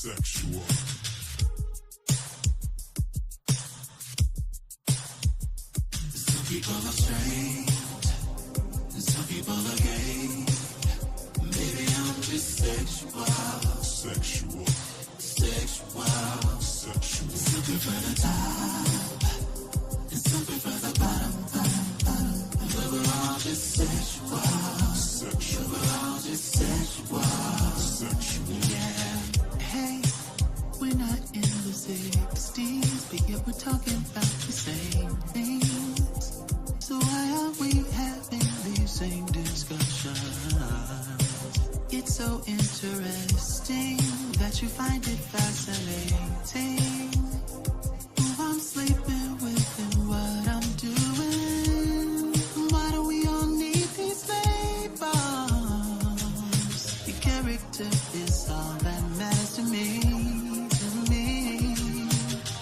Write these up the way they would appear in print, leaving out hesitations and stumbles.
sexual. Some people are straight, and some people are gay. Maybe I'm just sexual. Sexual. Sexual. Sexual. Something for the top, and something for the bottom. But we're all just sexual. Sexual. We're all just sexual. Sexual. Yeah. Hey, we're not in the 60s, but yet we're talking about the same things. So why are we having these same discussions? It's so interesting that you find it fascinating. Who I'm sleeping with and what I'm doing. Why do we all need these labels? Your character is all that matters to me. To me.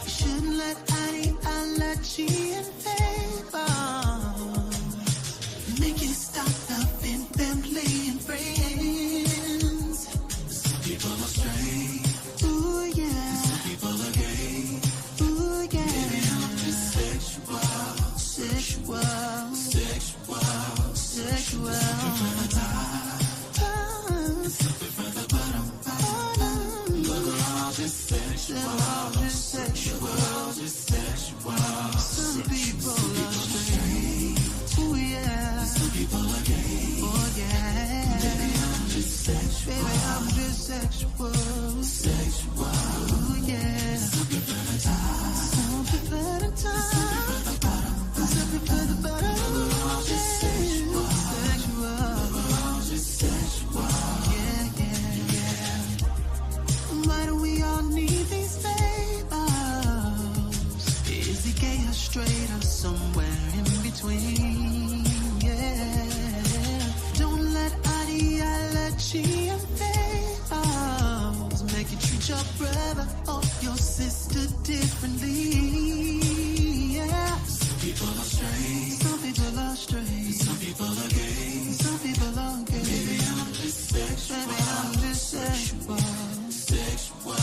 You shouldn't let ideology and favors make you stop loving family and friends. Some people are straight. Ooh, yeah. Some people are gay. Ooh, yeah. Maybe I'm just sexual. Sexual. Sexual. Sexual. Something for the top. Something for the bottom. But we're all just sexual. Sexual. Just sexual. Some people are straight. Ooh, yeah. Some people are gay. Oh, yeah. Baby, I'm just sexual. Baby, I'm just sexual. Sexual. Ooh, yeah. Something for the top. Something for the top. Something for the bottom. Something for the bottom. But we're all just sexual. Sexual. But we're all just sexual. Yeah, yeah, yeah. Why do we all need these labels? Is he gay or straight or somewhere in between? Yeah. Don't let ideology and favors make you treat your brother or your sister differently. Yeah. Some people are straight. Some people are straight. Some people are gay. Some people are gay. Maybe I'm just sexual. Maybe I'm just sexual. Sexual.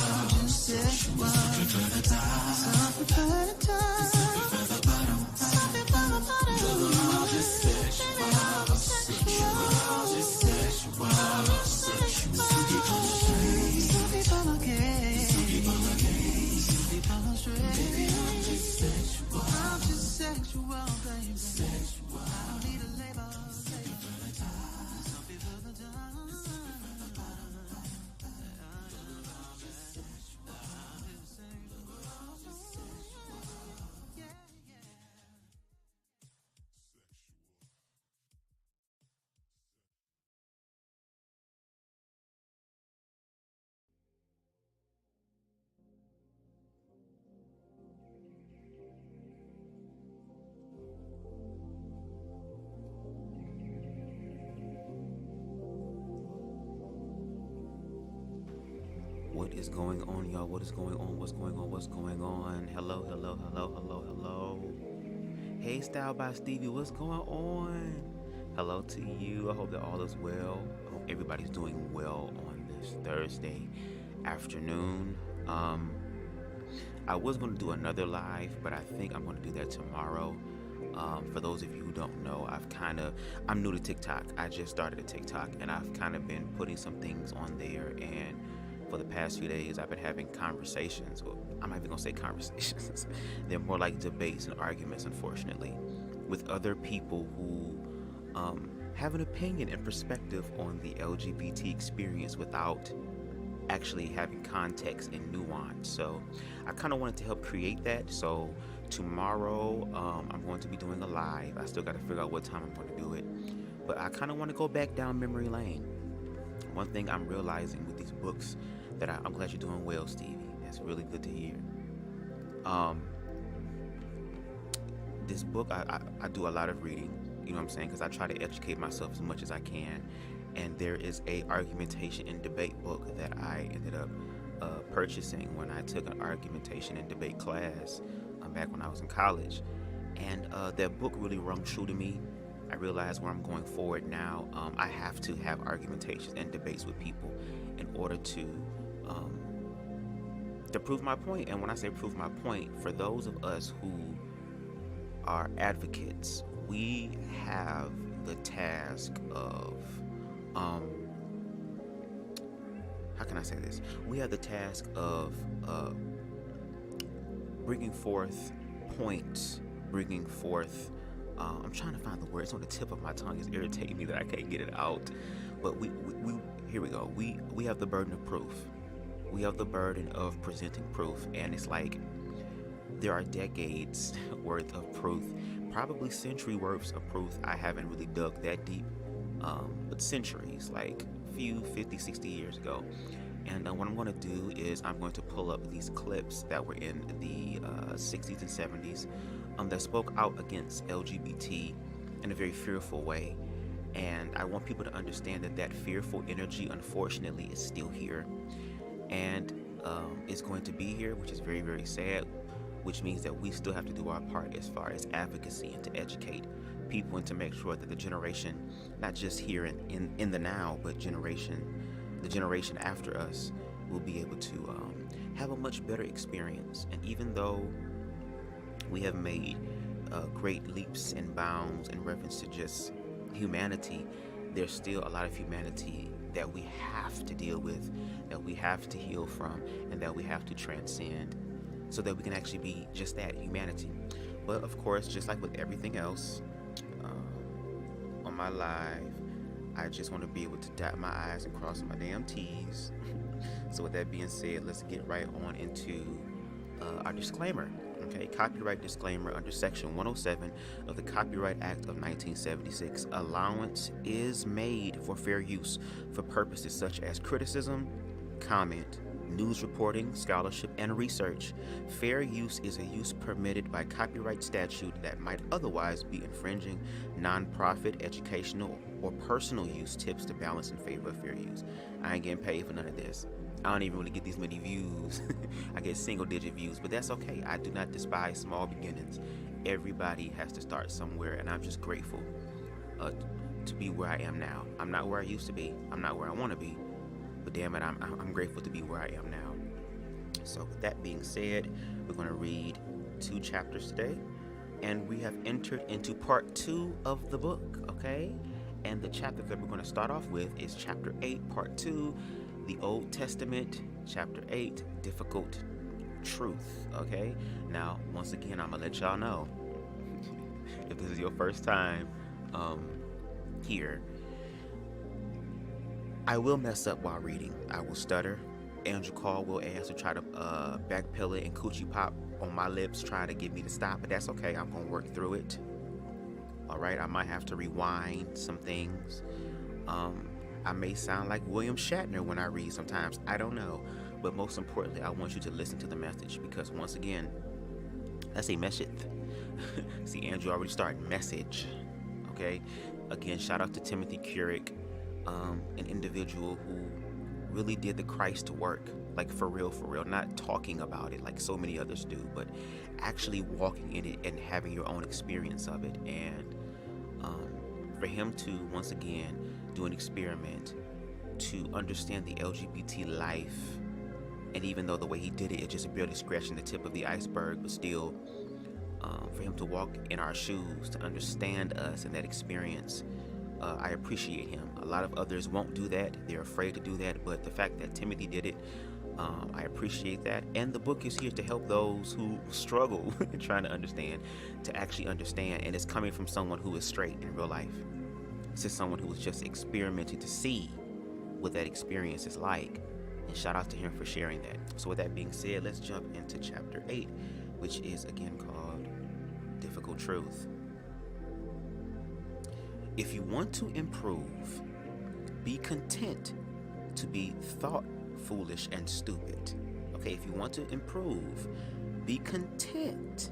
Just sexual. Something for the top. Something for the top. Something for the bottom. Something for the bottom. But we're all just sexual. Sexual. Just sexual. Sexual. Some people are straight. Some people are gay. Some people are gay. Some people are straight. Maybe I'm just sexual. I'm just sexual, baby. Sexual. I don't need a label. Something for the top. Something for the top. Something for the bottom. What is going on, y'all? What is going on? What's going on? What's going on? Hello, hello, hello, hello, hello. Hey, Style by Stevie, what's going on? Hello to you. I hope that all is well. I hope everybody's doing well on this Thursday afternoon. I was going to do another live, but I think I'm going to do that tomorrow. For those of you who don't know, I'm new to TikTok. I just started a TikTok, and I've kind of been putting some things on there, and for the past few days, I've been having conversations. Well, I'm not even going to say conversations. They're more like debates and arguments, unfortunately, with other people who have an opinion and perspective on the LGBT experience without actually having context and nuance. So I kind of wanted to help create that. So tomorrow, I'm going to be doing a live. I still got to figure out what time I'm going to do it. But I kind of want to go back down memory lane. One thing I'm realizing with these books that I'm glad you're doing well, Stevie. That's really good to hear. This book, I do a lot of reading, you know what I'm saying? Because I try to educate myself as much as I can. And there is a argumentation and debate book that I ended up purchasing when I took an argumentation and debate class back when I was in college. And that book really rung true to me. I realize where I'm going forward now, I have to have argumentations and debates with people in order to to prove my point. And when I say prove my point, for those of us who are advocates, we have the task of, how can I say this? We have the task of bringing forth points, bringing forth, I'm trying to find the word. It's on the tip of my tongue. It's irritating me that I can't get it out. But we here we go. We have the burden of proof. We have the burden of presenting proof. And it's like there are decades worth of proof, probably century worths of proof. I haven't really dug that deep, but centuries, like a few 50, 60 years ago. And what I'm going to do is I'm going to pull up these clips that were in the 60s and 70s that spoke out against LGBT in a very fearful way. And I want people to understand that that fearful energy, unfortunately, is still here. And is going to be here, which is very, very sad, which means that we still have to do our part as far as advocacy and to educate people and to make sure that the generation, not just here in the now, but the generation after us will be able to have a much better experience. And even though we have made great leaps and bounds in reference to just humanity, there's still a lot of humanity that we have to deal with, that we have to heal from, and that we have to transcend so that we can actually be just that, humanity. But of course, just like with everything else on my live, I just want to be able to dot my I's and cross my damn T's. So with that being said, let's get right on into our disclaimer. Okay, copyright disclaimer under Section 107 of the Copyright Act of 1976. Allowance is made for fair use for purposes such as criticism, comment, news reporting, scholarship, and research. Fair use is a use permitted by copyright statute that might otherwise be infringing. Non-profit, educational, or personal use tips to balance in favor of fair use. I ain't getting paid for none of this. I don't even really get these many views. I get single-digit views, but that's okay. I do not despise small beginnings. Everybody has to start somewhere, and I'm just grateful to be where I am now. I'm not where I used to be. I'm not where I want to be. But damn it, I'm grateful to be where I am now. So with that being said, we're going to read 2 chapters today. And we have entered into part 2 of the book, okay? And the chapter that we're going to start off with is chapter 8, part 2, the Old Testament, chapter 8, difficult truth, okay? Now, once again, I'm going to let y'all know, if this is your first time here, I will mess up while reading. I will stutter. Andrew Call will answer, try to backpedal it and coochie pop on my lips, trying to get me to stop, but that's okay. I'm going to work through it. All right, I might have to rewind some things. I may sound like William Shatner when I read sometimes. I don't know. But most importantly, I want you to listen to the message, because once again, that's a message. See, Andrew already started message. Okay? Again, shout out to Timothy Kurek, an individual who really did the Christ work, like for real, not talking about it like so many others do, but actually walking in it and having your own experience of it. And for him to once again do an experiment to understand the LGBT life, and even though the way he did it just barely scratching the tip of the iceberg, but still for him to walk in our shoes, to understand us and that experience, I appreciate him. A lot of others won't do that. They're afraid to do that. But the fact that Timothy did it, I appreciate that. And the book is here to help those who struggle trying to understand, to actually understand. And it's coming from someone who is straight in real life. This is someone who was just experimenting to see what that experience is like. And shout out to him for sharing that. So with that being said, let's jump into chapter 8, which is again called Difficult Truth. If you want to improve, be content to be thought foolish and stupid. Okay, if you want to improve, be content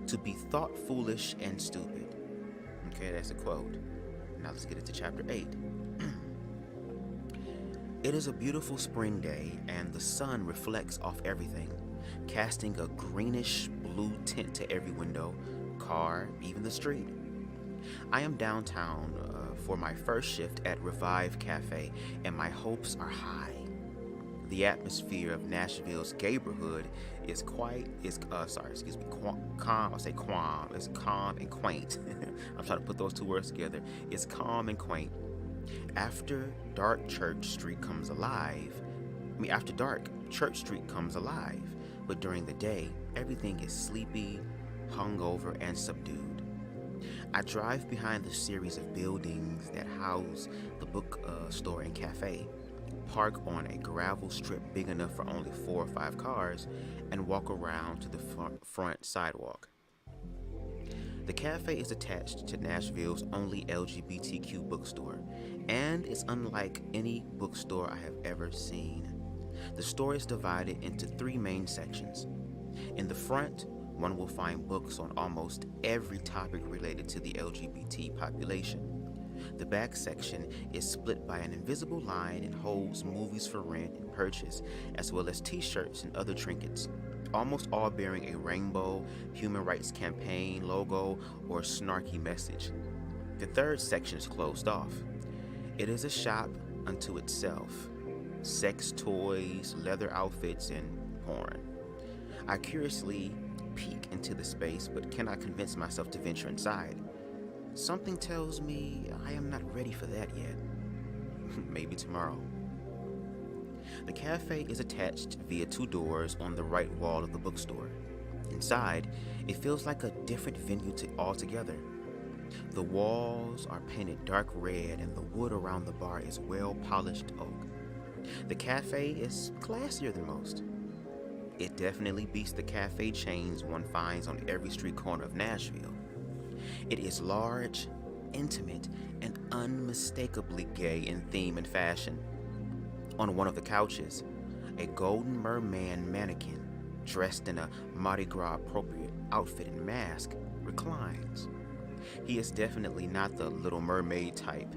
to be thought foolish and stupid. Okay, that's a quote. Now let's get into chapter 8. It is a beautiful spring day, and the sun reflects off everything, casting a greenish blue tint to every window, car, even the street. I am downtown for my first shift at Revive Cafe, and my hopes are high. The atmosphere of Nashville's neighborhood is calm. I say quam. It's calm and quaint. I'm trying to put those two words together. It's calm and quaint. After dark, Church Street comes alive. After dark, Church Street comes alive. But during the day, everything is sleepy, hungover, and subdued. I drive behind the series of buildings that house the bookstore and cafe, park on a gravel strip big enough for only 4 or 5 cars, and walk around to the front sidewalk. The cafe is attached to Nashville's only LGBTQ bookstore, and it's unlike any bookstore I have ever seen. The store is divided into 3 main sections. In the front, one will find books on almost every topic related to the LGBT population. The back section is split by an invisible line and holds movies for rent and purchase, as well as t-shirts and other trinkets, almost all bearing a rainbow, human rights campaign logo, or snarky message. The third section is closed off. It is a shop unto itself. Sex toys, leather outfits, and porn. I curiously peek into the space, but cannot convince myself to venture inside. Something tells me I am not ready for that yet. Maybe tomorrow. The cafe is attached via 2 doors on the right wall of the bookstore. Inside, it feels like a different venue altogether. The walls are painted dark red and the wood around the bar is well-polished oak. The cafe is classier than most. It definitely beats the cafe chains one finds on every street corner of Nashville. It is large, intimate, and unmistakably gay in theme and fashion. On one of the couches, a golden merman mannequin, dressed in a Mardi Gras appropriate outfit and mask, reclines. He is definitely not the Little Mermaid type,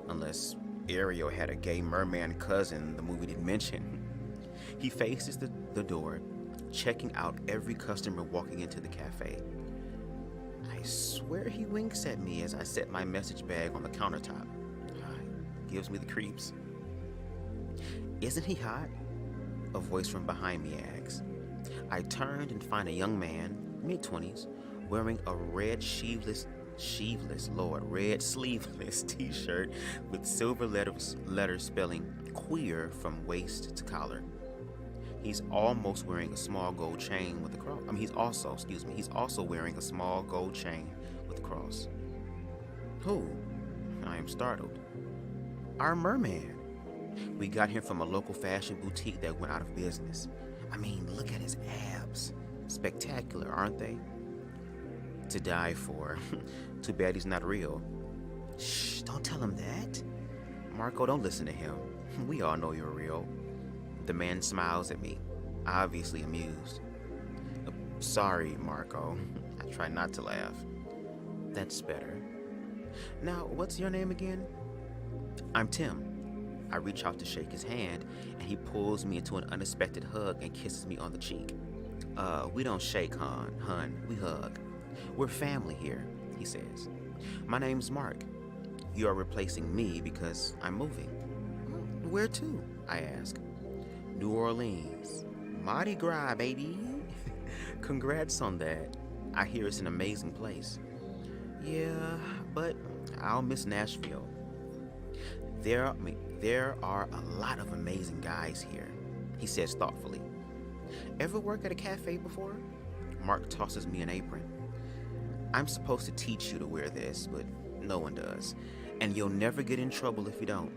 unless Ariel had a gay merman cousin the movie didn't mention. He faces the door, checking out every customer walking into the cafe. I swear he winks at me as I set my message bag on the countertop. Gives me the creeps. Isn't he hot? A voice from behind me asks. I turned and find a young man, mid-20s, wearing a red sleeveless t-shirt with silver letters spelling queer from waist to collar. He's almost wearing a small gold chain with a cross. He's also wearing a small gold chain with a cross. Who? I am startled. Our merman. We got him from a local fashion boutique that went out of business. Look at his abs. Spectacular, aren't they? To die for. Too bad he's not real. Shh, don't tell him that. Marco, don't listen to him. We all know you're real. The man smiles at me, obviously amused. Sorry, Marco. I try not to laugh. That's better. Now, what's your name again? I'm Tim. I reach out to shake his hand, and he pulls me into an unexpected hug and kisses me on the cheek. We don't shake, hun. We hug. We're family here, he says. My name's Mark. You are replacing me because I'm moving. Where to? I ask. New Orleans. Mardi Gras, baby. Congrats on that. I hear it's an amazing place. Yeah, but I'll miss Nashville. There are a lot of amazing guys here, he says thoughtfully. Ever work at a cafe before? Mark tosses me an apron. I'm supposed to teach you to wear this, but no one does. And you'll never get in trouble if you don't.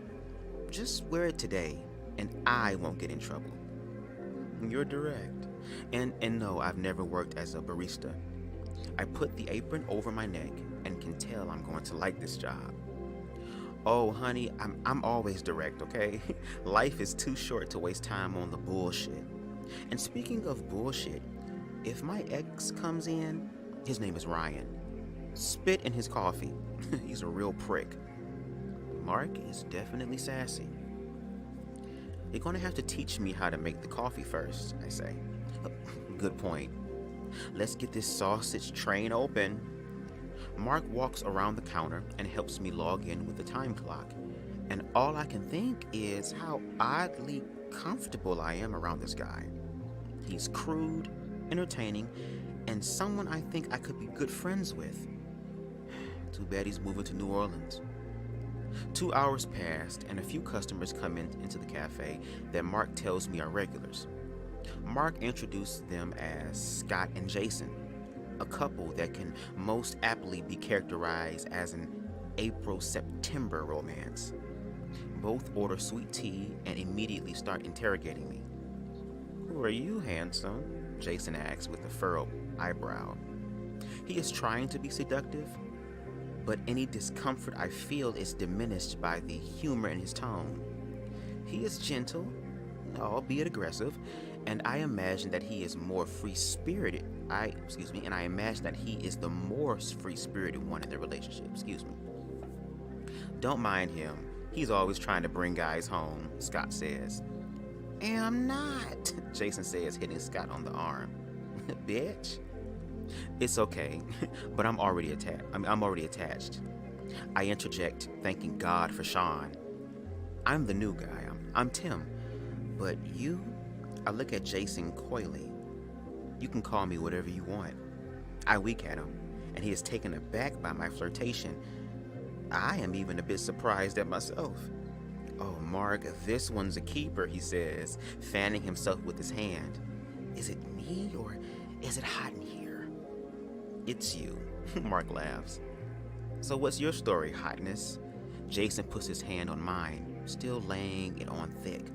Just wear it today, and I won't get in trouble. You're direct. And no, I've never worked as a barista. I put the apron over my neck and can tell I'm going to like this job. Oh, honey, I'm always direct, okay? Life is too short to waste time on the bullshit. And speaking of bullshit, if my ex comes in, his name is Ryan. Spit in his coffee. He's a real prick. Mark is definitely sassy. You're gonna have to teach me how to make the coffee first, I say. Good point. Let's get this sausage train open. Mark walks around the counter and helps me log in with the time clock. And all I can think is how oddly comfortable I am around this guy. He's crude, entertaining, and someone I think I could be good friends with. Too bad he's moving to New Orleans. 2 hours passed, and a few customers come into the cafe that Mark tells me are regulars. Mark introduced them as Scott and Jason, a couple that can most aptly be characterized as an April-September romance. Both order sweet tea and immediately start interrogating me. "Who are you, handsome?" Jason asks with a furrowed eyebrow. He is trying to be seductive, but any discomfort I feel is diminished by the humor in his tone. He is gentle, albeit aggressive, and I imagine that he is more free-spirited. And I imagine that he is the more free-spirited one in the relationship. Don't mind him. He's always trying to bring guys home, Scott says. "And I'm not," Jason says, hitting Scott on the arm. "Bitch." "It's okay, but I'm already attached. I interject, thanking God for Sean. "I'm the new guy. I'm Tim. But you?" I look at Jason coyly. "You can call me whatever you want." I wink at him, and he is taken aback by my flirtation. I am even a bit surprised at myself. "Oh, Mark, this one's a keeper," he says, fanning himself with his hand. "Is it me, or is it hot in here?" "It's you," Mark laughs. "So what's your story, hotness?" Jason puts his hand on mine, still laying it on thick.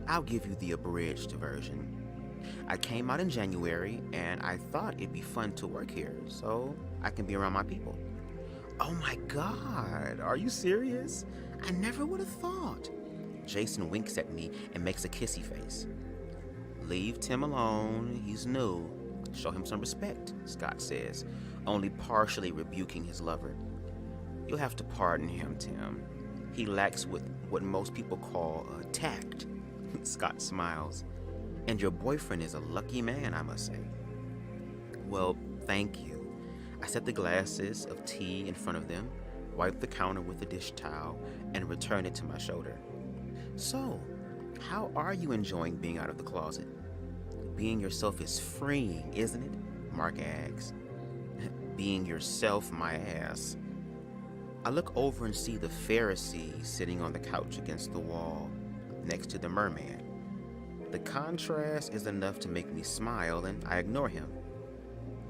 "I'll give you the abridged version. I came out in January, and I thought it'd be fun to work here, so I can be around my people." "Oh my God, are you serious? I never would have thought." Jason winks at me and makes a kissy face. "Leave Tim alone, he's new. Show him some respect," Scott says, only partially rebuking his lover. "You'll have to pardon him, Tim. He lacks what most people call tact." Scott smiles. "And your boyfriend is a lucky man, I must say." "Well, thank you." I set the glasses of tea in front of them, wipe the counter with a dish towel, and return it to my shoulder. "So, how are you enjoying being out of the closet?" "Being yourself is freeing, isn't it?" Mark asks. "Being yourself, my ass." I look over and see the Pharisee sitting on the couch against the wall, next to the merman. The contrast is enough to make me smile, and I ignore him.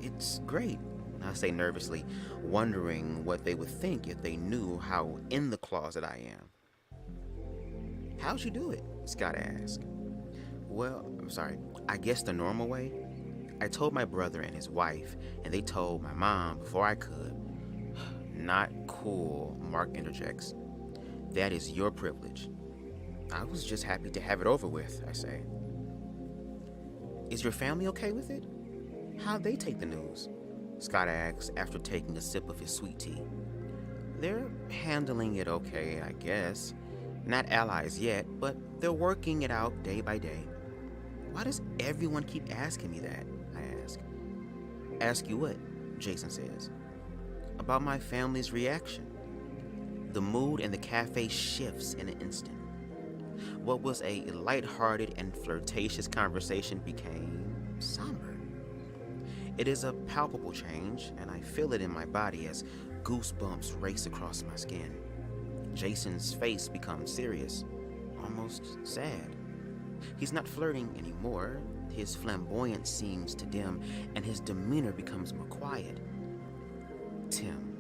"It's great," I say nervously, wondering what they would think if they knew how in the closet I am. "How'd you do it?" Scott asks. I guess the normal way. I told my brother and his wife, and they told my mom before I could." "Not cool," Mark interjects. "That is your privilege." "I was just happy to have it over with," I say. "Is your family okay with it? How'd they take the news?" Scott asks after taking a sip of his sweet tea. "They're handling it okay, I guess. Not allies yet, but they're working it out day by day." "Why does everyone keep asking me that?" I ask. "Ask you what?" Jason says. "About my family's reaction." The mood in the cafe shifts in an instant. What was a lighthearted and flirtatious conversation became somber. It is a palpable change, and I feel it in my body as goosebumps race across my skin. Jason's face becomes serious, almost sad. He's not flirting anymore. His flamboyance seems to dim, and his demeanor becomes more quiet. "Tim,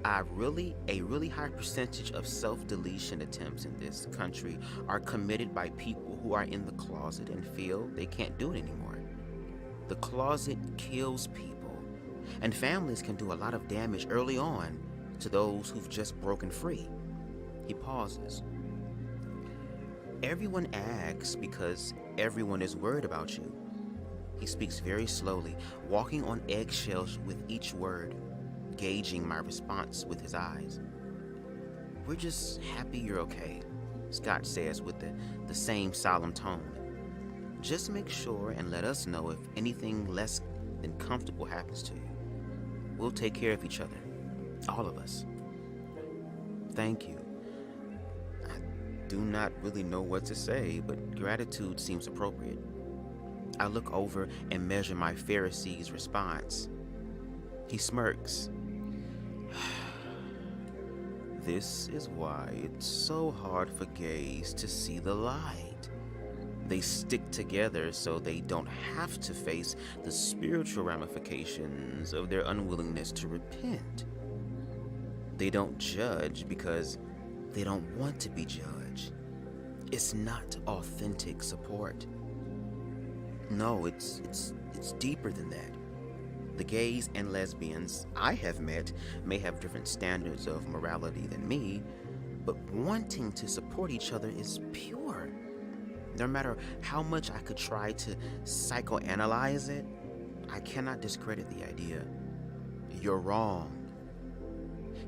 a really high percentage of self-deletion attempts in this country are committed by people who are in the closet and feel they can't do it anymore. The closet kills people, and families can do a lot of damage early on to those who've just broken free." He pauses. "Everyone asks because everyone is worried about you." He speaks very slowly, walking on eggshells with each word, gauging my response with his eyes. "We're just happy you're okay," Scott says with the same solemn tone. "Just make sure and let us know if anything less than comfortable happens to you. We'll take care of each other, all of us." "Thank you. do not really know what to say, but gratitude seems appropriate. I look over and measure my Pharisee's response. He smirks. This is why it's so hard for gays to see the light. They stick together so they don't have to face the spiritual ramifications of their unwillingness to repent. They don't judge because they don't want to be judged. It's not authentic support. No, it's deeper than that. The gays and lesbians I have met may have different standards of morality than me, but wanting to support each other is pure. No matter how much I could try to psychoanalyze it, I cannot discredit the idea. You're wrong.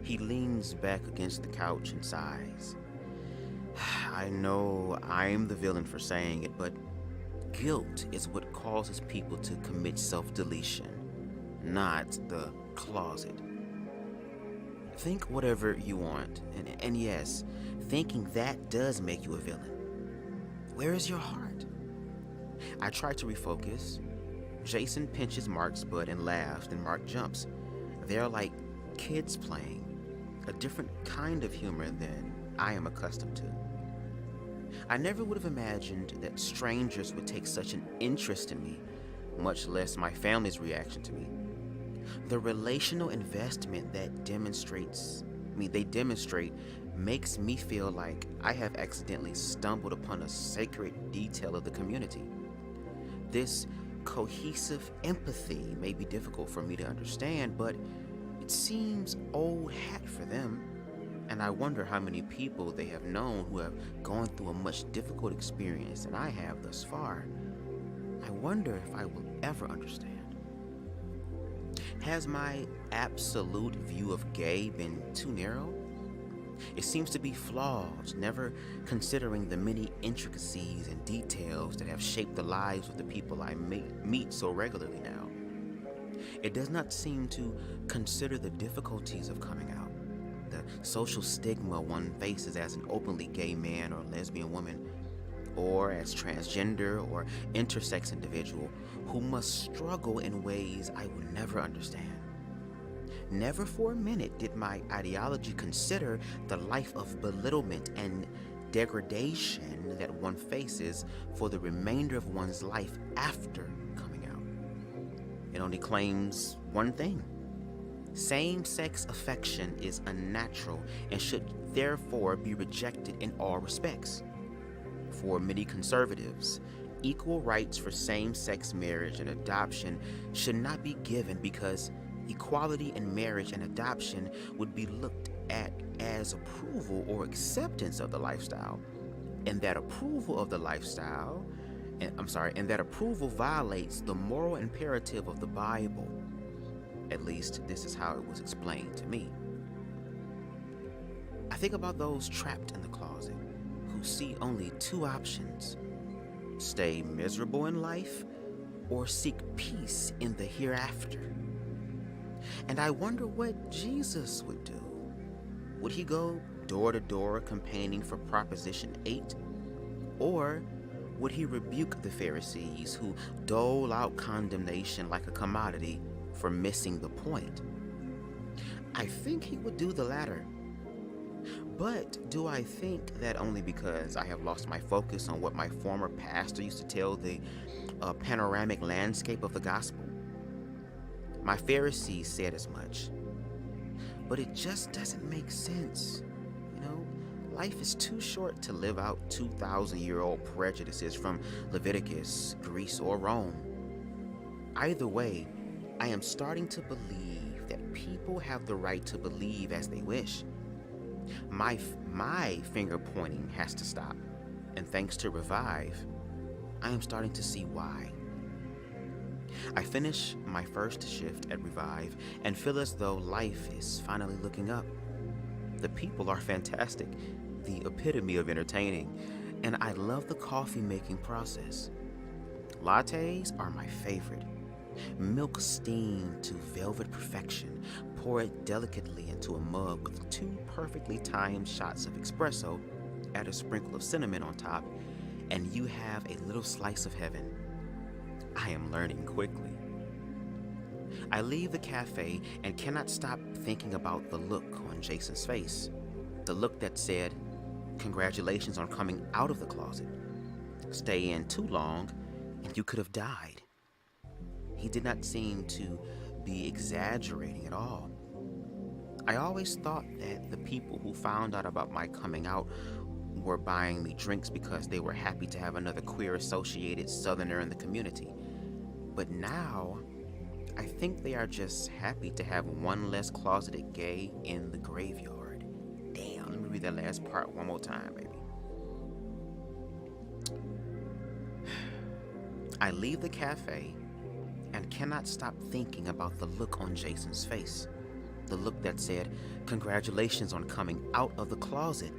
He leans back against the couch and sighs. I know I'm the villain for saying it, but guilt is what causes people to commit self-deletion, not the closet. Think whatever you want, and yes, thinking that does make you a villain. Where is your heart? I try to refocus. Jason pinches Mark's butt and laughs, and Mark jumps. They're like kids playing, a different kind of humor than I am accustomed to. I never would have imagined that strangers would take such an interest in me, much less my family's reaction to me. The relational investment that they demonstrate makes me feel like I have accidentally stumbled upon a sacred detail of the community. This cohesive empathy may be difficult for me to understand, but it seems old hat for them, and I wonder how many people they have known who have gone through a much difficult experience than I have thus far. I wonder if I will ever understand. Has my absolute view of gay been too narrow? It seems to be flawed, never considering the many intricacies and details that have shaped the lives of the people I meet so regularly now. It does not seem to consider the difficulties of coming out, the social stigma one faces as an openly gay man or lesbian woman, or as transgender or intersex individual who must struggle in ways I will never understand. Never for a minute did my ideology consider the life of belittlement and degradation that one faces for the remainder of one's life after coming out. It only claims one thing. Same-sex affection is unnatural and should therefore be rejected in all respects. For many conservatives, equal rights for same-sex marriage and adoption should not be given because equality in marriage and adoption would be looked at as approval or acceptance of the lifestyle, and that approval violates the moral imperative of the Bible. At least this is how it was explained to me. I think about those trapped in the closet who see only two options: stay miserable in life or seek peace in the hereafter. And I wonder what Jesus would do. Would he go door to door campaigning for Proposition 8? Or would he rebuke the Pharisees who dole out condemnation like a commodity for missing the point? I think he would do the latter. But do I think that only because I have lost my focus on what my former pastor used to tell the panoramic landscape of the gospel? My Pharisees said as much. But it just doesn't make sense. You know, life is too short to live out 2,000-year-old prejudices from Leviticus, Greece, or Rome. Either way, I am starting to believe that people have the right to believe as they wish. My finger pointing has to stop, and thanks to Revive, I am starting to see why. I finish my first shift at Revive and feel as though life is finally looking up. The people are fantastic, the epitome of entertaining, and I love the coffee making process. Lattes are my favorite. Milk steamed to velvet perfection. Pour it delicately into a mug with 2 perfectly timed shots of espresso, add a sprinkle of cinnamon on top, and you have a little slice of heaven. I am learning quickly. I leave the cafe and cannot stop thinking about the look on Jason's face. The look that said, "Congratulations on coming out of the closet. Stay in too long and you could have died." He did not seem to be exaggerating at all. I always thought that the people who found out about my coming out were buying me drinks because they were happy to have another queer-associated Southerner in the community. But now, I think they are just happy to have one less closeted gay in the graveyard. Damn, let me read that last part one more time, baby. I leave the cafe and cannot stop thinking about the look on Jason's face. The look that said, "Congratulations on coming out of the closet.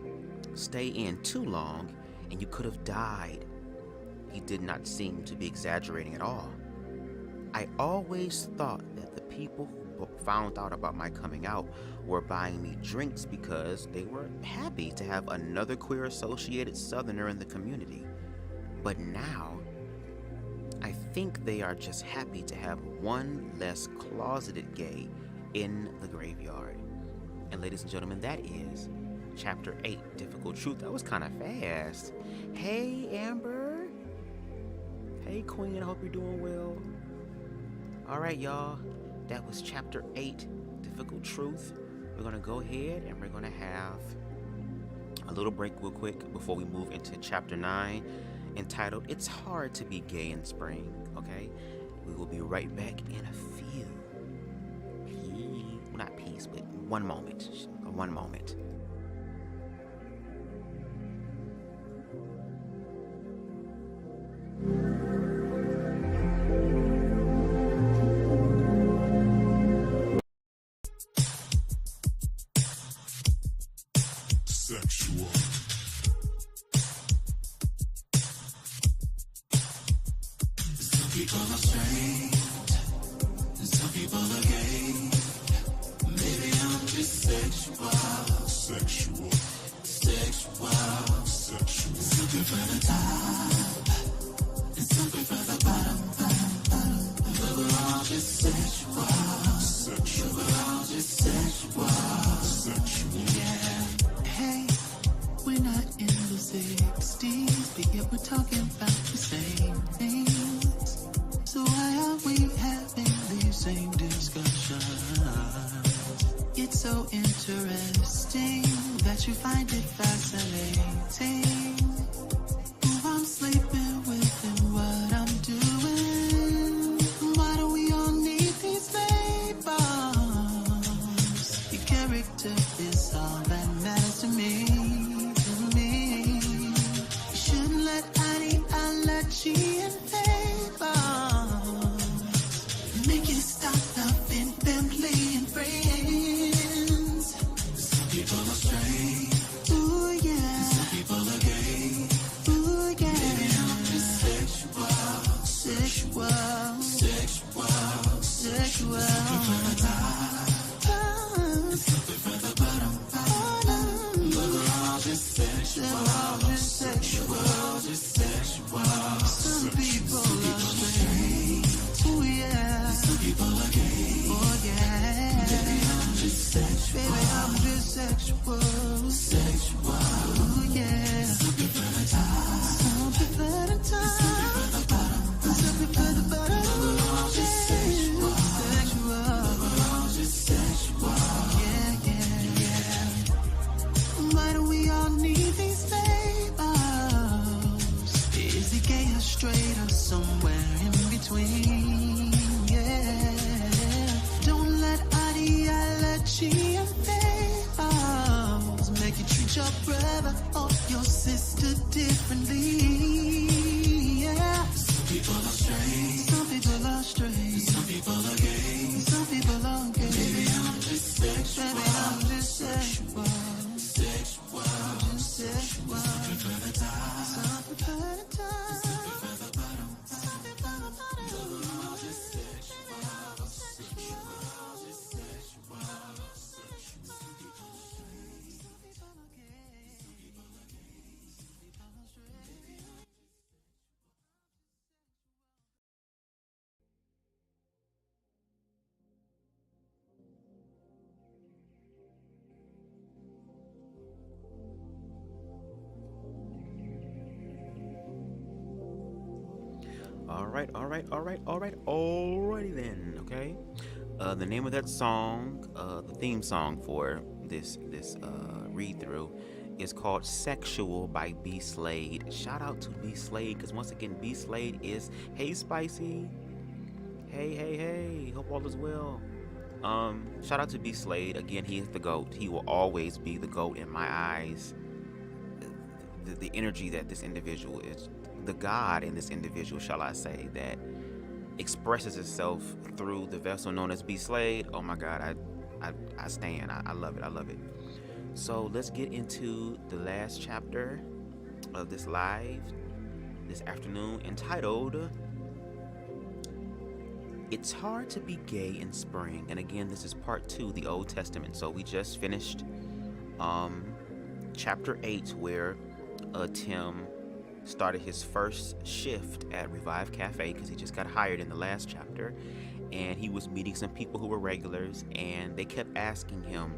Stay in too long and you could have died." He did not seem to be exaggerating at all. I always thought that the people who found out about my coming out were buying me drinks because they were happy to have another queer-associated Southerner in the community. But now, I think they are just happy to have one less closeted gay in the graveyard. And ladies and gentlemen, that is Chapter 8, Difficult Truth. That was kind of fast. Hey, Amber. Hey, Queen. I hope you're doing well. All right, y'all. That was Chapter 8, Difficult Truth. We're going to go ahead and we're going to have a little break real quick before we move into Chapter 9, entitled, "It's Hard to Be Gay in Spring," okay? We will be right back in a few. Not peace, but one moment. One moment. Sexual. Some people are straight, and some people are gay. Maybe I'm just sexual. Sexual. Sexual. Sexual. Something for the top, and something for the bottom. But we're all just sexual. Sexual. We're all just sexual. Sexual. Yeah. Hey, we're not in the 60s, but yet we're talking about the same things. So why are we having these same discussions? It's so interesting that you find it fascinating. Who I'm sleeping with and what I'm doing. Why do we all need these labels? Your character is all that matters to me. You shouldn't let ideology invade us. Make you stop loving family and friends. Some people are straight. Ooh, yeah. Some people are gay. Ooh, yeah. Maybe I'm just sexual. Sexual. Sexual. Sexual. Something for the top. And something for the bottom. But we're all just sexual. Just sexual. Just sexual. Some people are straight. Ooh, yeah. Some people are gay. Oh, yeah. Baby, I'm just sexual. Baby, I'm just sexual. Sexual. Ooh, yeah. Something for the top. Something for the top. Something for the bottom. Something for the bottom. But we're all just sexual. Sexual. But we're all just sexual. Yeah, yeah, yeah. Why do we all need these labels? Is he gay or straight or somewhere in between? Yeah. Don't let ideology and labels make you treat your brother or your sister differently. Yeah. Some people are straight. Some people are straight. Some people are gay. Some people are gay. Maybe I'm just sexual. Maybe I'm just sexual. Sexual. Just sexual. Something for the top. Something for the top. Something for the bottom. Something for the bottom. But we're all just sexual. Sexual. Just sexual. Sexual. Some people are straight. Some people are gay. Alrighty then, okay? The name of that song, the theme song for this read through, is called "Sexual" by B Slade. Shout out to B Slade, because once again, B Slade is hey Spicy, hey. Hope all is well. Shout out to B Slade again. He is the GOAT. He will always be the GOAT in my eyes. The energy that this individual is, the God in this individual, shall I say, that expresses itself through the vessel known as B Slade. Oh my God, I stand. I love it. I love it. So let's get into the last chapter of this live this afternoon, entitled "It's Hard to Be Gay in Spring." And again, this is part 2, the Old Testament. So we just finished chapter 8, where Tim started his first shift at Revive Cafe, because he just got hired in the last chapter, and he was meeting some people who were regulars, and they kept asking him,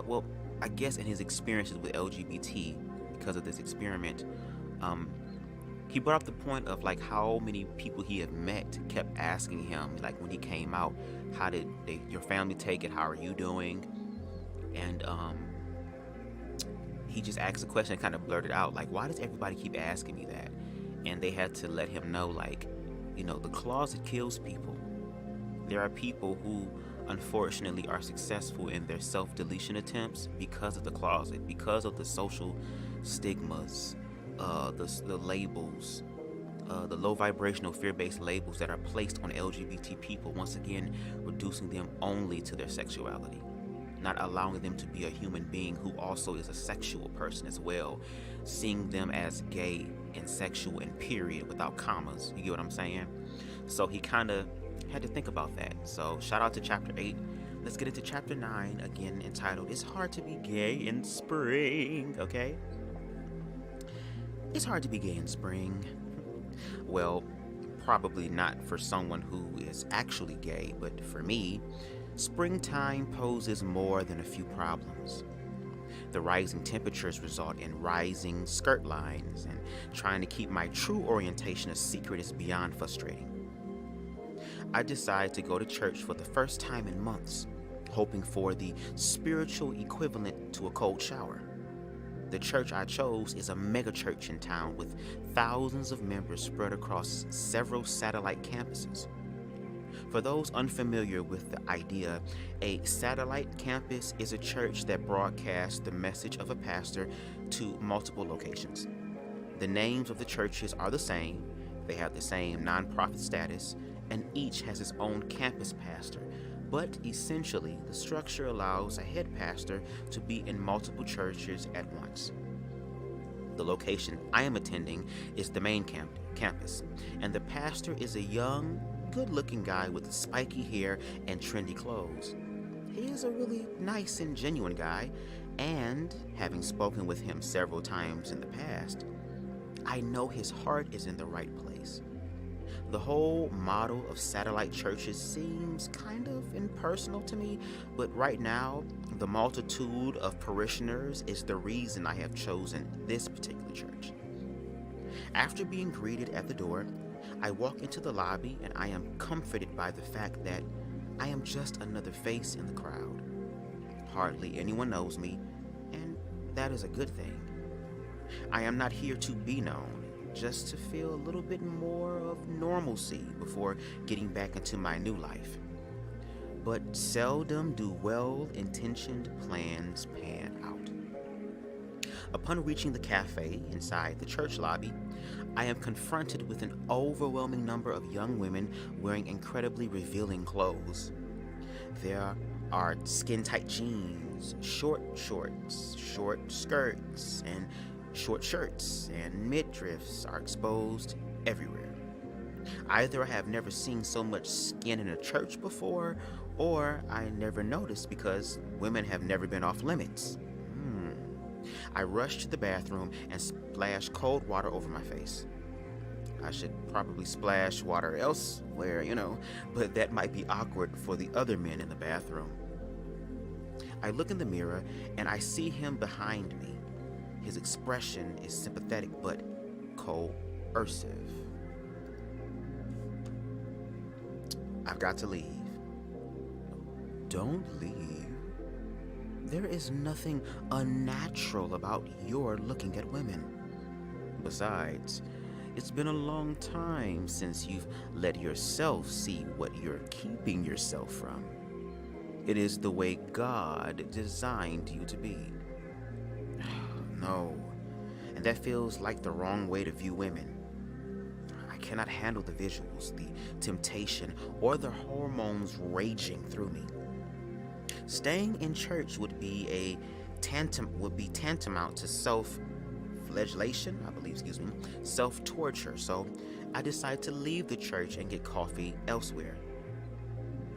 well, I guess in his experiences with LGBT, because of this experiment, he brought up the point of like how many people he had met kept asking him, like when he came out, how did your family take it? How are you doing? And he just asked a question and kind of blurted out, like, why does everybody keep asking me that? And they had to let him know, like, the closet kills people. There are people who unfortunately are successful in their self-deletion attempts because of the closet, because of the social stigmas, the labels, the low vibrational fear-based labels that are placed on LGBT people, once again reducing them only to their sexuality, not allowing them to be a human being who also is a sexual person as well, seeing them as gay and sexual and period without commas. You get what I'm saying? So he kind of had to think about that. So shout out to chapter 8. Let's get into chapter 9, again entitled "It's Hard to Be Gay in Spring." Okay? It's hard to be gay in spring. Well, probably not for someone who is actually gay, but for me, springtime poses more than a few problems. The rising temperatures result in rising skirt lines, and trying to keep my true orientation a secret is beyond frustrating. I decide to go to church for the first time in months, hoping for the spiritual equivalent to a cold shower. The church I chose is a mega church in town with thousands of members spread across several satellite campuses. For those unfamiliar with the idea, a satellite campus is a church that broadcasts the message of a pastor to multiple locations. The names of the churches are the same, they have the same nonprofit status, and each has its own campus pastor. But essentially, the structure allows a head pastor to be in multiple churches at once. The location I am attending is the main campus, and the pastor is a young, good-looking guy with spiky hair and trendy clothes. He is a really nice and genuine guy, and having spoken with him several times in the past, I know his heart is in the right place. The whole model of satellite churches seems kind of impersonal to me, but right now, the multitude of parishioners is the reason I have chosen this particular church. After being greeted at the door, I walk into the lobby and I am comforted by the fact that I am just another face in the crowd. Hardly anyone knows me, and that is a good thing. I am not here to be known, just to feel a little bit more of normalcy before getting back into my new life. But seldom do well-intentioned plans pan out. Upon reaching the cafe inside the church lobby, I am confronted with an overwhelming number of young women wearing incredibly revealing clothes. There are skin-tight jeans, short shorts, short skirts, and short shirts, and midriffs are exposed everywhere. Either I have never seen so much skin in a church before, or I never noticed because women have never been off limits. I rush to the bathroom and splash cold water over my face. I should probably splash water elsewhere, but that might be awkward for the other men in the bathroom. I look in the mirror and I see him behind me. His expression is sympathetic but coercive. I've got to leave. Don't leave. There is nothing unnatural about your looking at women. Besides, it's been a long time since you've let yourself see what you're keeping yourself from. It is the way God designed you to be. No, and that feels like the wrong way to view women. I cannot handle the visuals, the temptation, or the hormones raging through me. Staying in church would be tantamount to self-flagellation, self-torture. So I decided to leave the church and get coffee elsewhere.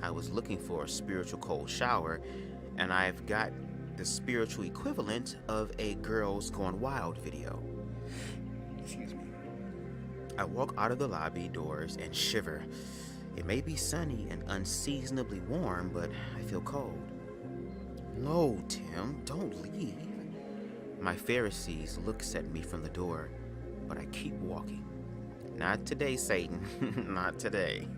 I was looking for a spiritual cold shower, and I've got the spiritual equivalent of a Girls Gone Wild video. Excuse me. I walk out of the lobby doors and shiver. It may be sunny and unseasonably warm, but I feel cold. No, Tim, don't leave. My Pharisees looks at me from the door, but I keep walking. Not today, Satan. Not today.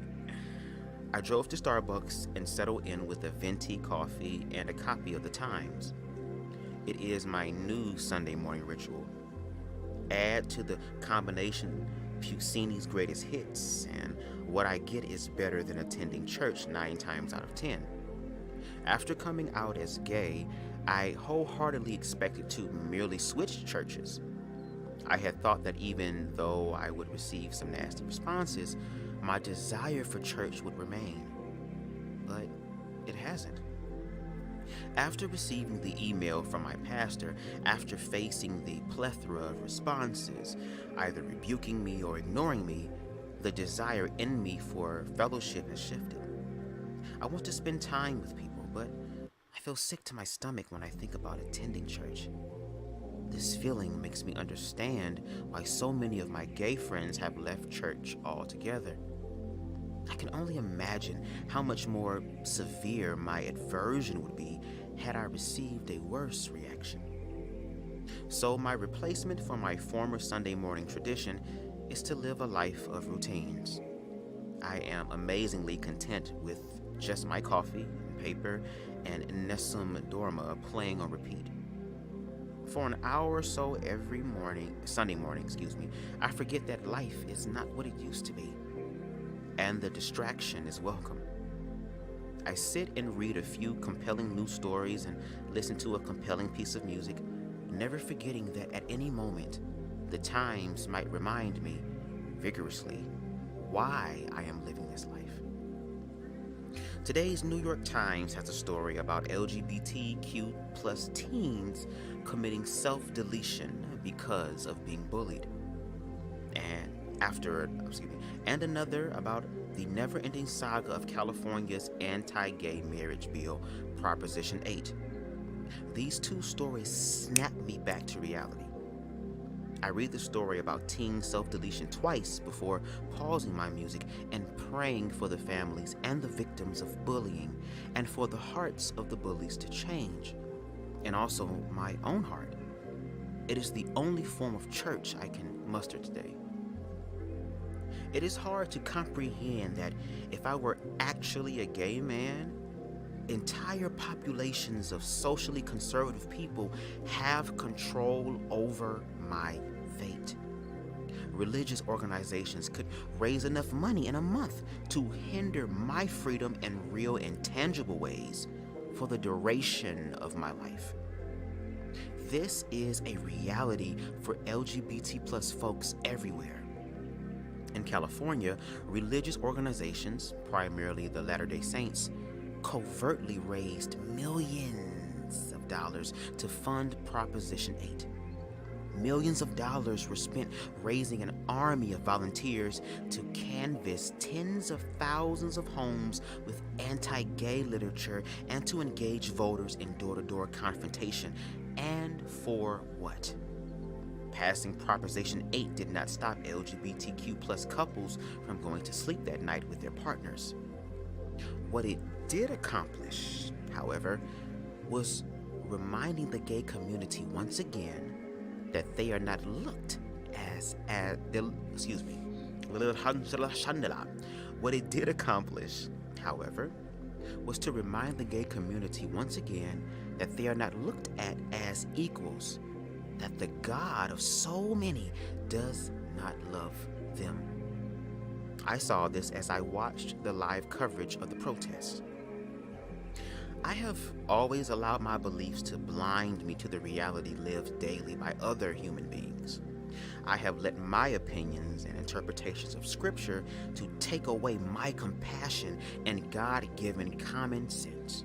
I drove to Starbucks and settled in with a venti coffee and a copy of the Times. It is my new Sunday morning ritual. Add to the combination Puccini's greatest hits, and what I get is better than attending church 9 times out of 10. After coming out as gay, I wholeheartedly expected to merely switch churches. I had thought that even though I would receive some nasty responses, my desire for church would remain. But it hasn't. After receiving the email from my pastor, after facing the plethora of responses, either rebuking me or ignoring me, the desire in me for fellowship has shifted. I want to spend time with people, but I feel sick to my stomach when I think about attending church. This feeling makes me understand why so many of my gay friends have left church altogether. I can only imagine how much more severe my aversion would be had I received a worse reaction. So my replacement for my former Sunday morning tradition is to live a life of routines. I am amazingly content with just my coffee and paper and Nessun Dorma playing on repeat. For an hour or so every Sunday morning, I forget that life is not what it used to be, and the distraction is welcome. I sit and read a few compelling news stories and listen to a compelling piece of music, never forgetting that at any moment, the Times might remind me vigorously why I am living this life. Today's New York Times has a story about LGBTQ plus teens committing self-deletion because of being bullied. And another about the never-ending saga of California's anti-gay marriage bill, Proposition 8. These two stories snap me back to reality. I read the story about teen self-deletion twice before pausing my music and praying for the families and the victims of bullying, and for the hearts of the bullies to change, and also my own heart. It is the only form of church I can muster today. It is hard to comprehend that if I were actually a gay man, entire populations of socially conservative people have control over my fate. Religious organizations could raise enough money in a month to hinder my freedom in real and tangible ways for the duration of my life. This is a reality for LGBT plus folks everywhere. In California, religious organizations, primarily the Latter-day Saints, covertly raised millions of dollars to fund Proposition 8. Millions of dollars were spent raising an army of volunteers to canvass tens of thousands of homes with anti-gay literature and to engage voters in door-to-door confrontation. And for what? Passing Proposition 8 did not stop LGBTQ plus couples from going to sleep that night with their partners. What it did accomplish, however, was reminding the gay community once again that they are not looked What it did accomplish however, was to remind the gay community once again that they are not looked at as equals, that the God of so many does not love them. I saw this as I watched the live coverage of the protests. I have always allowed my beliefs to blind me to the reality lived daily by other human beings. I have let my opinions and interpretations of Scripture to take away my compassion and God-given common sense.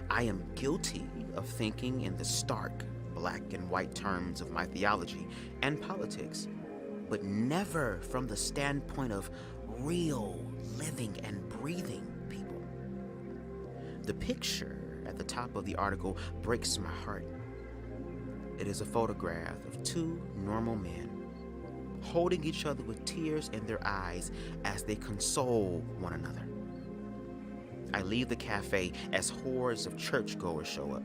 I am guilty of thinking in the stark, black and white terms of my theology and politics, but never from the standpoint of real, living, and breathing people. The picture at the top of the article breaks my heart. It is a photograph of two normal men holding each other with tears in their eyes as they console one another. I leave the cafe as hordes of churchgoers show up,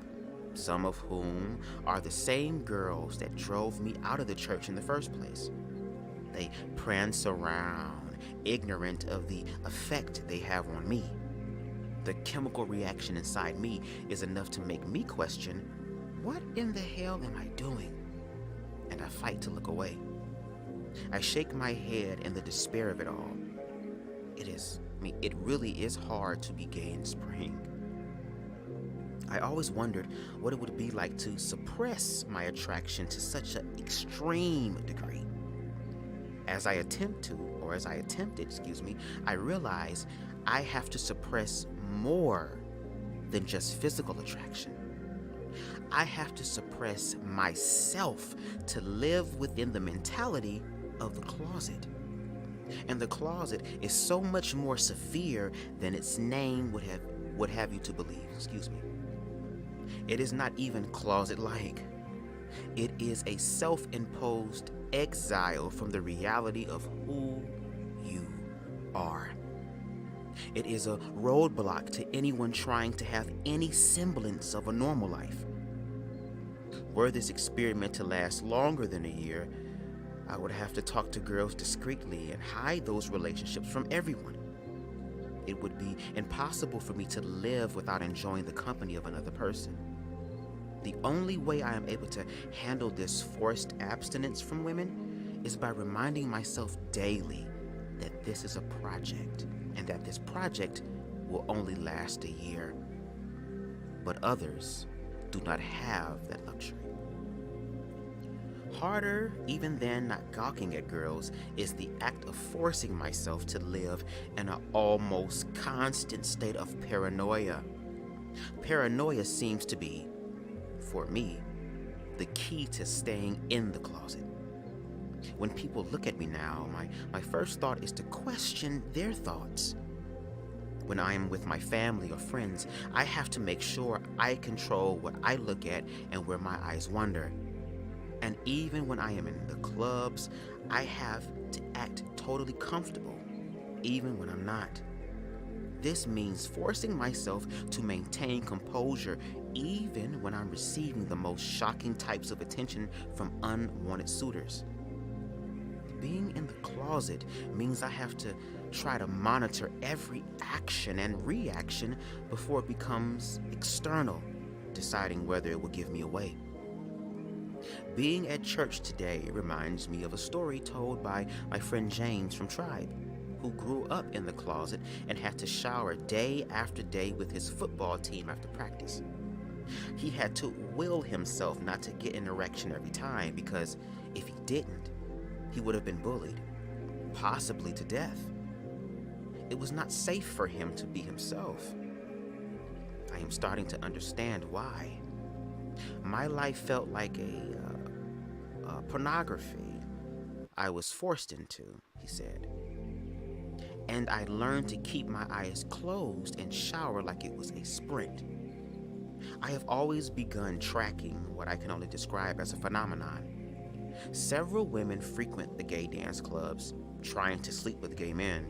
some of whom are the same girls that drove me out of the church in the first place. They prance around, ignorant of the effect they have on me. The chemical reaction inside me is enough to make me question, what in the hell am I doing? And I fight to look away. I shake my head in the despair of it all. It really is hard to be gay in spring. I always wondered what it would be like to suppress my attraction to such an extreme degree. As I attempted, I realize I have to suppress more than just physical attraction. I have to suppress myself to live within the mentality of the closet. And the closet is so much more severe than its name would have you to believe. It is not even closet-like. It is a self-imposed exile from the reality of who you are. It is a roadblock to anyone trying to have any semblance of a normal life. Were this experiment to last longer than a year, I would have to talk to girls discreetly and hide those relationships from everyone. It would be impossible for me to live without enjoying the company of another person. The only way I am able to handle this forced abstinence from women is by reminding myself daily that this is a project and that this project will only last a year. But others do not have that luxury. Harder even than not gawking at girls is the act of forcing myself to live in an almost constant state of paranoia. Paranoia seems to be, for me, the key to staying in the closet. When people look at me now, my first thought is to question their thoughts. When I am with my family or friends, I have to make sure I control what I look at and where my eyes wander. And even when I am in the clubs, I have to act totally comfortable, even when I'm not. This means forcing myself to maintain composure even when I'm receiving the most shocking types of attention from unwanted suitors. Being in the closet means I have to try to monitor every action and reaction before it becomes external, deciding whether it will give me away. Being at church today reminds me of a story told by my friend James from Tribe, who grew up in the closet and had to shower day after day with his football team after practice. He had to will himself not to get an erection every time because if he didn't, he would have been bullied, possibly to death. It was not safe for him to be himself. I am starting to understand why. My life felt like a pornography I was forced into, he said. And I learned to keep my eyes closed and shower like it was a sprint. I have always begun tracking what I can only describe as a phenomenon. Several women frequent the gay dance clubs, trying to sleep with gay men.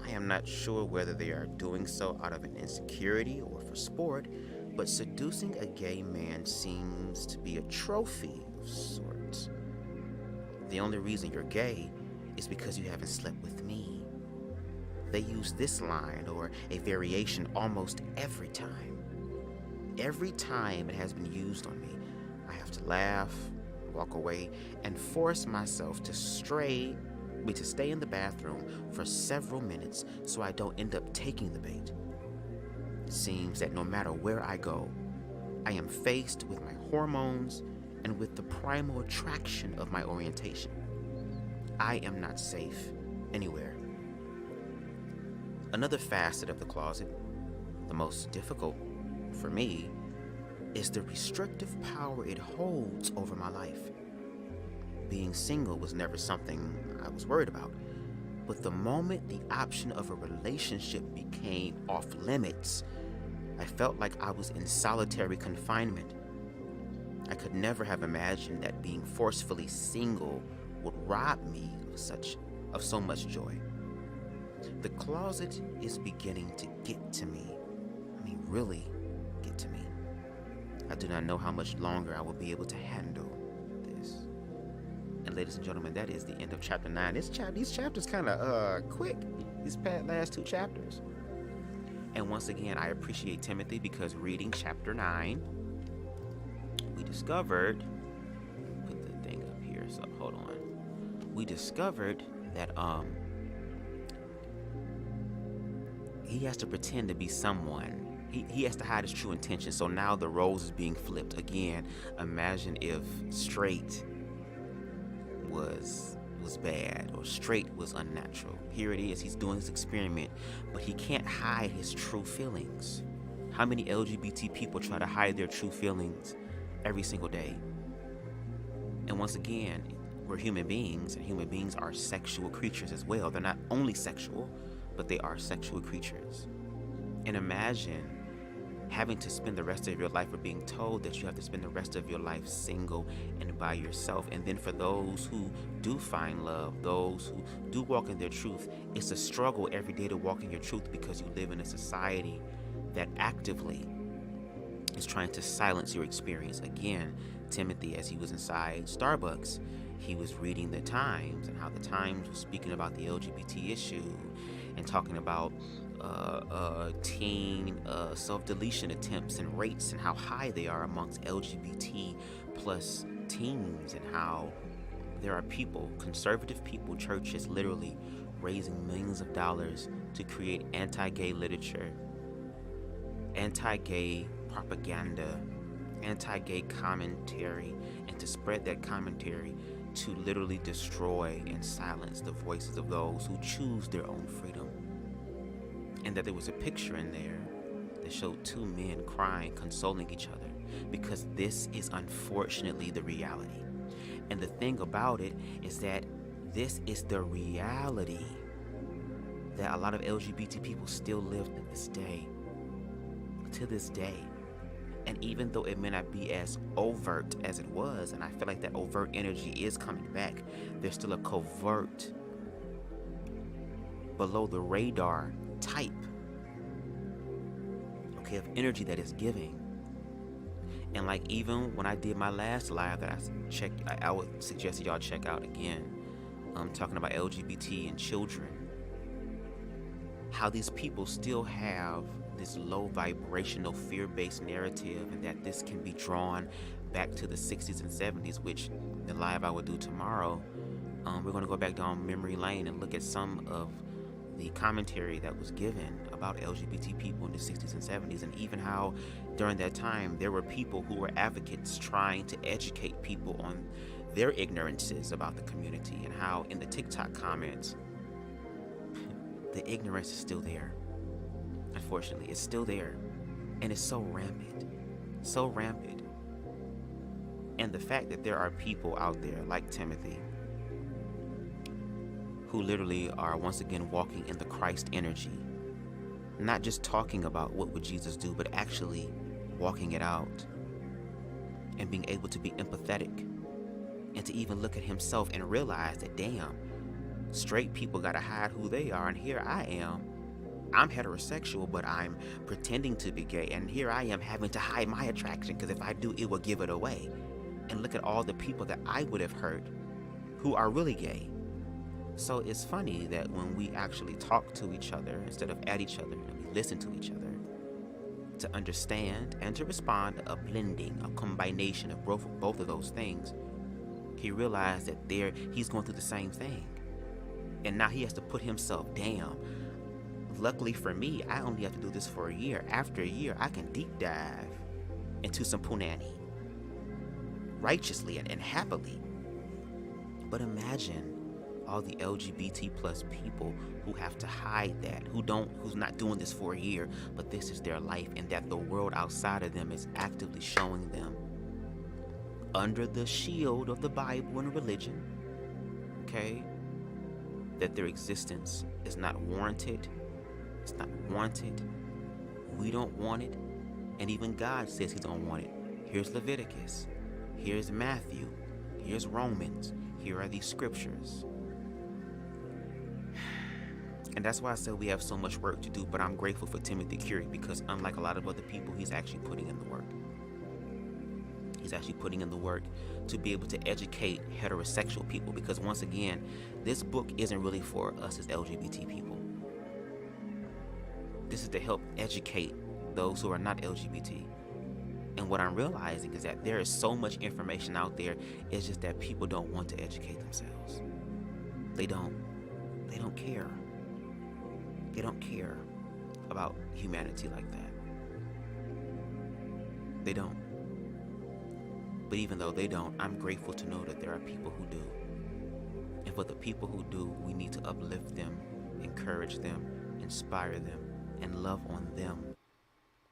I am not sure whether they are doing so out of an insecurity or for sport, but seducing a gay man seems to be a trophy of sorts. The only reason you're gay is because you haven't slept with me. They use this line or a variation almost every time. Every time it has been used on me, I have to laugh, walk away, and force myself to stay in the bathroom for several minutes so I don't end up taking the bait. It seems that no matter where I go, I am faced with my hormones and with the primal attraction of my orientation. I am not safe anywhere. Another facet of the closet, the most difficult for me, is the restrictive power it holds over my life. Being single was never something I was worried about, but the moment the option of a relationship became off limits, I felt like I was in solitary confinement. I could never have imagined that being forcefully single would rob me of so much joy. The closet is beginning to get to me. Really get to me. I do not know how much longer I will be able to handle this. And ladies and gentlemen, that is the end of chapter 9. These chapters kind of quick. These last 2 chapters. And once again, I appreciate Timothy because reading chapter 9, we discovered, put the thing up here, so hold on. We discovered that he has to pretend to be someone. He has to hide his true intentions. So now the roles is being flipped again. Imagine if straight was bad or straight was unnatural. Here it is. He's doing his experiment, but he can't hide his true feelings. How many LGBT people try to hide their true feelings every single day? And once again, we're human beings, and human beings are sexual creatures as well. They're not only sexual, but they are sexual creatures. And imagine having to spend the rest of your life or being told that you have to spend the rest of your life single and by yourself. And then for those who do find love, those who do walk in their truth, it's a struggle every day to walk in your truth because you live in a society that actively is trying to silence your experience. Again, Timothy, as he was inside Starbucks, he was reading the Times and how the Times was speaking about the LGBT issue and talking about teen self-deletion attempts and rates and how high they are amongst LGBT plus teens, and how there are people, conservative people, churches literally raising millions of dollars to create anti-gay literature, anti-gay propaganda, anti-gay commentary, and to spread that commentary to literally destroy and silence the voices of those who choose their own freedom. And that there was a picture in there that showed 2 men crying, consoling each other, because this is unfortunately the reality. And the thing about it is that this is the reality that a lot of LGBT people still live to this day. And even though it may not be as overt as it was, and I feel like that overt energy is coming back, there's still a covert, below the radar type, of energy that is giving. And like even when I did my last live that I would suggest that y'all check out again, talking about LGBT and children, how these people still have this low vibrational fear-based narrative, and that this can be drawn back to the 60s and 70s, which the live I would do tomorrow, we're going to go back down memory lane and look at some of the commentary that was given about LGBT people in the 60s and 70s, and even how during that time there were people who were advocates trying to educate people on their ignorances about the community, and how in the TikTok comments the ignorance is still there. Unfortunately, it's still there, and it's so rampant. And the fact that there are people out there like Timothy who literally are once again walking in the Christ energy, not just talking about what would Jesus do, but actually walking it out and being able to be empathetic and to even look at himself and realize that, damn, straight people gotta hide who they are, and here I am. I'm heterosexual, but I'm pretending to be gay, and here I am having to hide my attraction, because if I do, it will give it away. And look at all the people that I would have hurt who are really gay. So it's funny that when we actually talk to each other instead of at each other, and we listen to each other to understand and to respond, a blending, a combination of both of those things, he realized that he's going through the same thing. And now he has to put himself down. Luckily for me, I only have to do this for a year. After a year, I can deep dive into some punani righteously and happily. But imagine all the LGBT plus people who have to hide that, who's not doing this for a year, but this is their life, and that the world outside of them is actively showing them, under the shield of the Bible and religion, okay, that their existence is not warranted, it's not wanted, we don't want it, and even God says he don't want it. Here's Leviticus, here's Matthew, here's Romans, here are these scriptures. And that's why I said we have so much work to do, but I'm grateful for Timothy Kurek, because unlike a lot of other people, he's actually putting in the work. He's actually putting in the work to be able to educate heterosexual people, because once again, this book isn't really for us as LGBT people. This is to help educate those who are not LGBT. And what I'm realizing is that there is so much information out there, it's just that people don't want to educate themselves. They don't care. They don't care about humanity like that. They don't. But even though they don't, I'm grateful to know that there are people who do. And for the people who do, we need to uplift them, encourage them, inspire them, and love on them,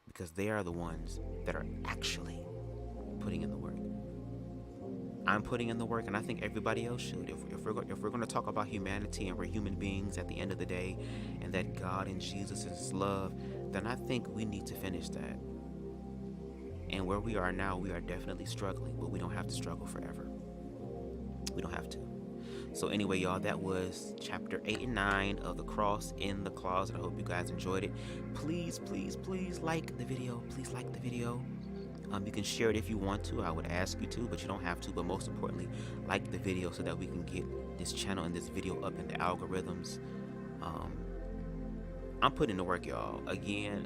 because they are the ones that are actually putting in the work. I'm putting in the work, and I think everybody else should. If we're going to talk about humanity and we're human beings at the end of the day, and that God and Jesus is love, then I think we need to finish that. And where we are now, we are definitely struggling, but we don't have to struggle forever. We don't have to. So anyway, y'all, that was chapter 8 and 9 of The Cross in the Closet. I hope you guys enjoyed it. Please, please, please like the video. Please like the video. You can share it if you want to. I would ask you to, but you don't have to. But most importantly, like the video so that we can get this channel and this video up in the algorithms. I'm putting in the work, y'all. Again,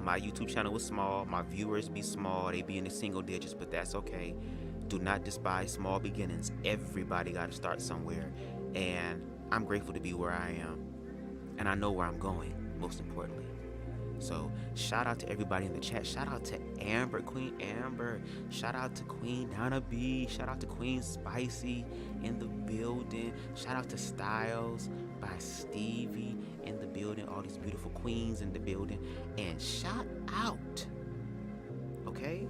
my YouTube channel was small. My viewers be small. They be in the single digits, but that's okay. Do not despise small beginnings. Everybody got to start somewhere. And I'm grateful to be where I am. And I know where I'm going, most importantly. So shout out to everybody in the chat. Shout out to Amber, Queen Amber. Shout out to Queen Donna B. Shout out to Queen Spicy in the building. Shout out to Styles by Stevie in the building. All these beautiful queens in the building. And shout out, okay,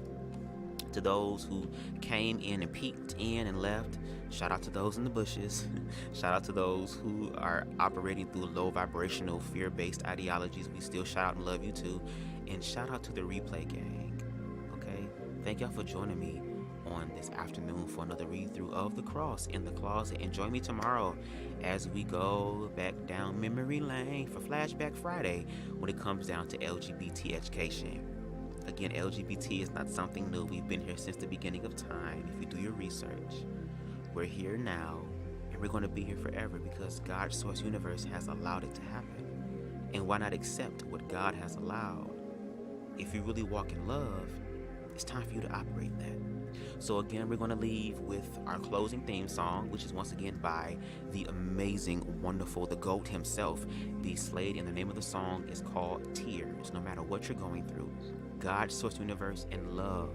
to those who came in and peeked in and left. Shout out to those in the bushes. Shout out to those who are operating through low vibrational fear-based ideologies. We still shout out and love you too. And shout out to the replay gang. Okay, thank y'all for joining me on this afternoon for another read through of The Cross in the Closet. And join me tomorrow as we go back down memory lane for Flashback Friday when it comes down to LGBT education. Again, LGBT is not something new. We've been here since the beginning of time. If you do your research, we're here now, and we're going to be here forever because God's source universe has allowed it to happen. And why not accept what God has allowed? If you really walk in love, it's time for you to operate that. So again, we're going to leave with our closing theme song, which is once again by the amazing, wonderful, the GOAT himself, B. Slade, and the name of the song is called Tears. No matter what you're going through, God, source, universe, and love,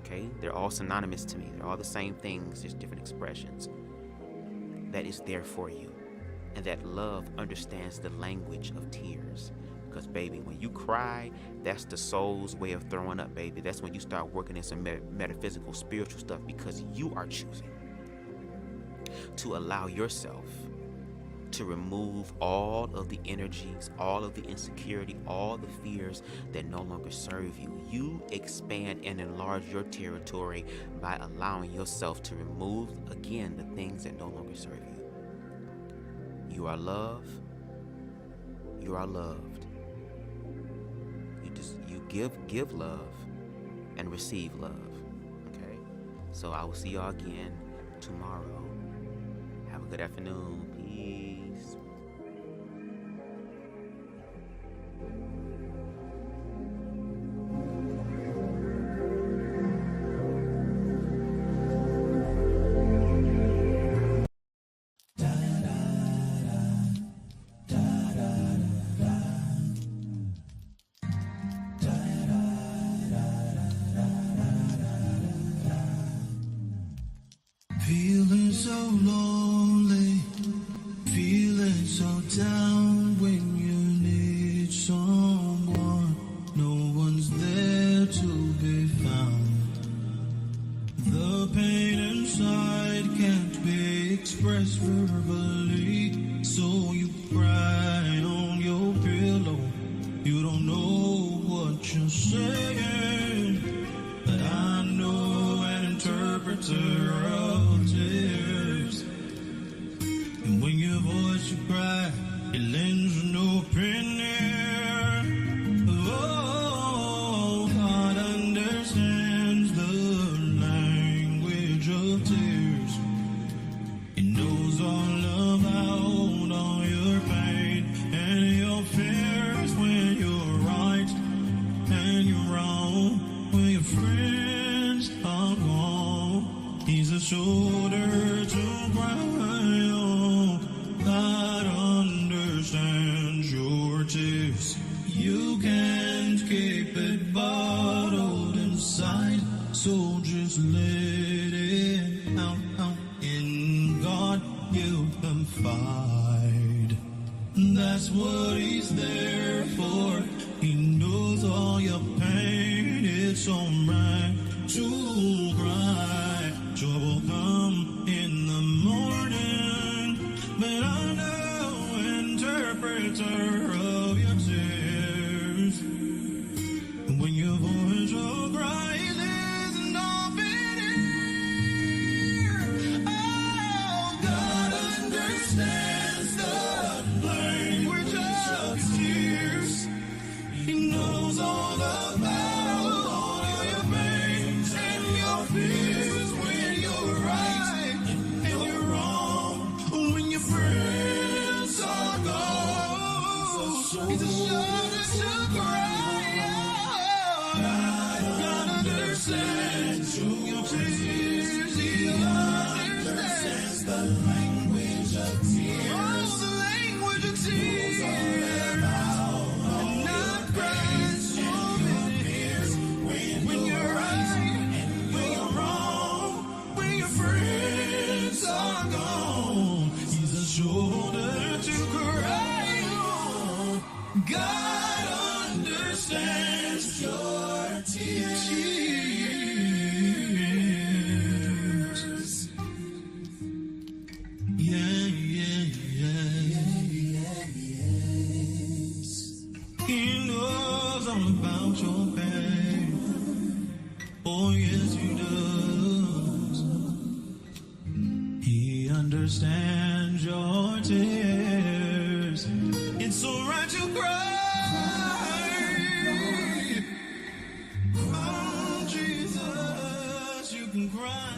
okay? They're all synonymous to me. They're all the same things, just different expressions. That is there for you. And that love understands the language of tears. Because, baby, when you cry, that's the soul's way of throwing up, baby. That's when you start working in some metaphysical, spiritual stuff, because you are choosing to allow yourself to remove all of the energies, all of the insecurity, all the fears that no longer serve you. You expand and enlarge your territory by allowing yourself to remove, again, the things that no longer serve you. You are loved. You are loved. You give love and receive love. Okay? So I will see y'all again tomorrow. Have a good afternoon. Peace. Feeling so lonely, feeling so down when you need someone. No one's there to be found. The pain inside can't be expressed verbally, so you cry on your pillow. You don't know what you're saying, but I know an interpreter of tears. And when your voice you cry, it lends an open ear. Oh, God understands the language of tears. He knows all about all your pain and your fears when you're right and you're wrong, when your friends are gone. He's a shoulder to cry on. God understands your tears. You can't keep it bottled inside, so just let it out. In God you confide. That's what He's there for. He knows all your pain. It's alright to cry. Joy will come in the morning, but I know interpreter of your tears. When your voice will cry, there's an open ear. Oh, God understands the language of tears. He knows all about all your pains and your fears when you're right and you're wrong, when your friends are gone. He's a shoulder to cry on. God understands your tears. He understands the language of tears. Oh, the language of tears. Not crying so many when you're right and when you're wrong, when your friends are gone. He's a shoulder to cry on. God understands your tears. Yeah, yeah, yeah. He knows all about your pain. Oh, yes, He does. He understands your tears. It's alright to cry. Oh, Jesus, you can cry.